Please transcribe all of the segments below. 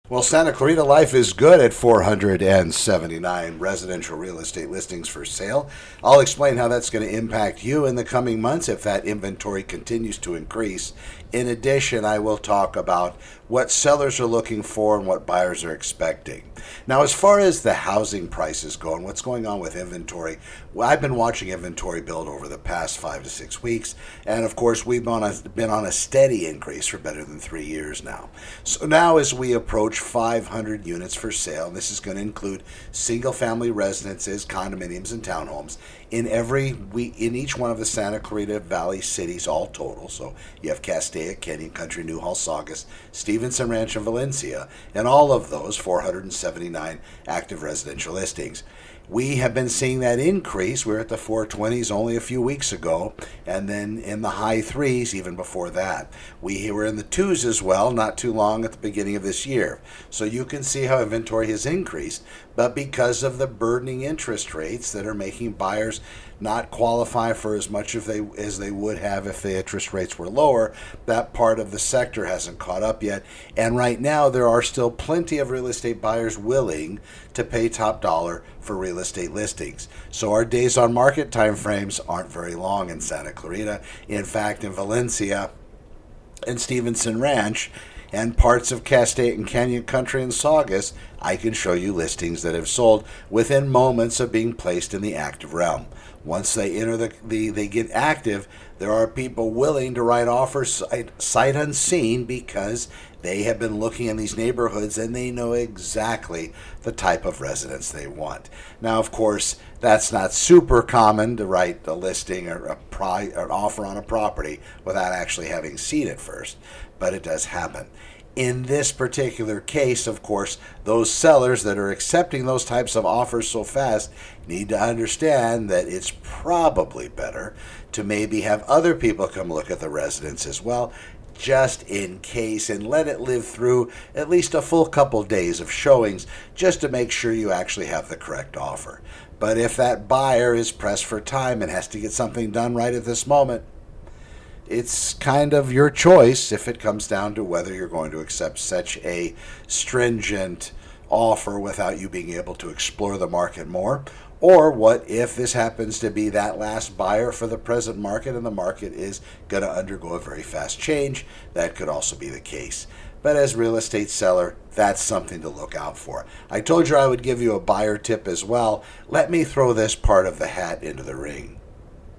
Well, Santa Clarita life is good at 479 residential real estate listings for sale. I'll explain how that's going to impact you in the coming months if that inventory continues to increase. In addition, I will talk about what sellers are looking for and what buyers are expecting. Now, as far as the housing prices go and what's going on with inventory, well, I've been watching inventory build over the past 5 to 6 weeks, and of course, we've been on a steady increase for better than 3 years now. So now, as we approach 500 units for sale, and this is going to include single-family residences, condominiums, and townhomes in each one of the Santa Clarita Valley cities, all total. So you have Castaic, Canyon Country, Newhall, Saugus, Stevenson Ranch, and Valencia, and all of those 479 active residential listings. We have been seeing that increase. We were at the 420s only a few weeks ago, and then in the high threes even before that. We were in the twos as well not too long at the beginning of this year. So you can see how inventory has increased, but because of the burdening interest rates that are making buyers not qualify for as much as they would have if the interest rates were lower, that part of the sector hasn't caught up yet. And right now, there are still plenty of real estate buyers willing to pay top dollar for real estate listings. So our days on market timeframes aren't very long in Santa Clarita. In fact, in Valencia and Stevenson Ranch and parts of Castaic and Canyon Country and Saugus, I can show you listings that have sold within moments of being placed in the active realm. Once they enter they get active, there are people willing to write offers sight unseen because they have been looking in these neighborhoods and they know exactly the type of residence they want. Now, of course, that's not super common to write a listing or an offer on a property without actually having seen it first, but it does happen. In this particular case, of course, those sellers that are accepting those types of offers so fast need to understand that it's probably better to maybe have other people come look at the residence as well, just in case, and let it live through at least a full couple days of showings just to make sure you actually have the correct offer. But if that buyer is pressed for time and has to get something done right at this moment, it's kind of your choice if it comes down to whether you're going to accept such a stringent offer without you being able to explore the market more, or what if this happens to be that last buyer for the present market and the market is going to undergo a very fast change. That could also be the case. But as a real estate seller, that's something to look out for. I told you I would give you a buyer tip as well. Let me throw this part of the hat into the ring,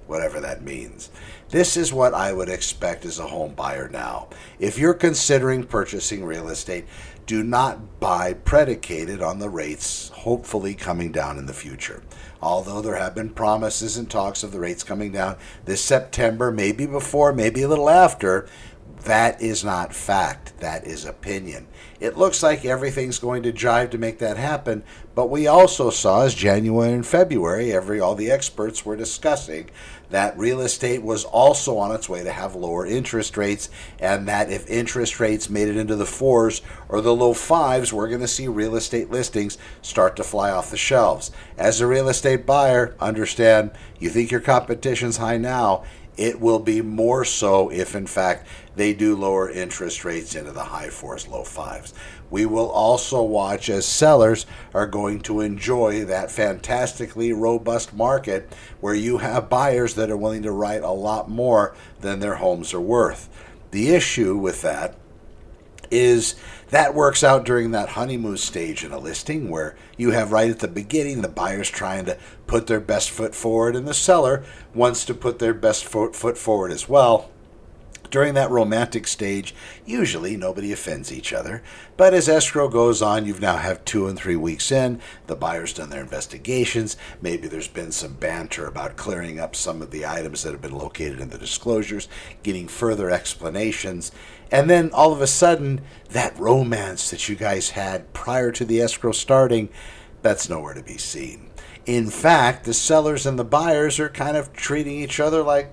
whatever that means. This is what I would expect as a home buyer now. If you're considering purchasing real estate, do not buy predicated on the rates hopefully coming down in the future. Although there have been promises and talks of the rates coming down this September, maybe before, maybe a little after, that is not fact. That is opinion. It looks like everything's going to jive to make that happen, but we also saw as January and February, all the experts were discussing that real estate was also on its way to have lower interest rates, and that if interest rates made it into the fours or the low fives, we're going to see real estate listings start to fly off the shelves. As a real estate buyer, understand, you think your competition's high now, it will be more so if, in fact, they do lower interest rates into the high fours, low fives. We will also watch as sellers are going to enjoy that fantastically robust market where you have buyers that are willing to write a lot more than their homes are worth. The issue with that is that works out during that honeymoon stage in a listing where you have right at the beginning the buyer's trying to put their best foot forward and the seller wants to put their best foot forward as well. During that romantic stage, usually nobody offends each other, but as escrow goes on, you've now have 2 and 3 weeks in, the buyer's done their investigations, maybe there's been some banter about clearing up some of the items that have been located in the disclosures, getting further explanations, and then all of a sudden, that romance that you guys had prior to the escrow starting, that's nowhere to be seen. In fact, the sellers and the buyers are kind of treating each other like,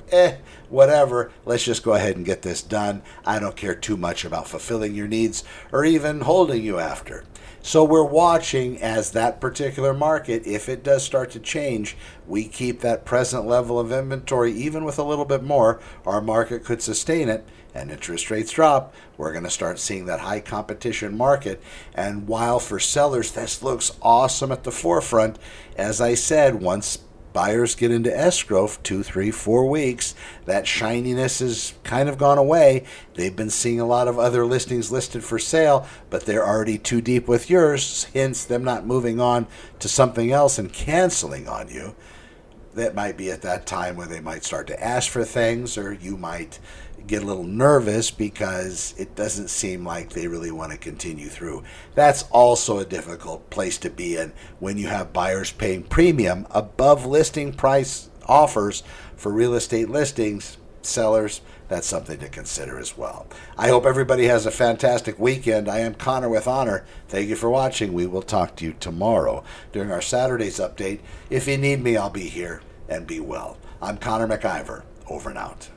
whatever, let's just go ahead and get this done. I don't care too much about fulfilling your needs or even holding you after. So we're watching as that particular market, if it does start to change, we keep that present level of inventory, even with a little bit more, our market could sustain it. and interest rates drop, we're going to start seeing that high competition market. And while for sellers this looks awesome at the forefront, as I said, once buyers get into escrow, 2, 3, 4 weeks, that shininess has kind of gone away. They've been seeing a lot of other listings listed for sale, but they're already too deep with yours, hence them not moving on to something else and canceling on you. That might be at that time where they might start to ask for things, or you might get a little nervous because it doesn't seem like they really want to continue through. That's also a difficult place to be in when you have buyers paying premium above listing price offers for real estate listings. Sellers, that's something to consider as well. I hope everybody has a fantastic weekend. I am Connor with Honor. Thank you for watching. We will talk to you tomorrow during our Saturday's update. If you need me, I'll be here, and be well. I'm Connor MacIvor. Over and out.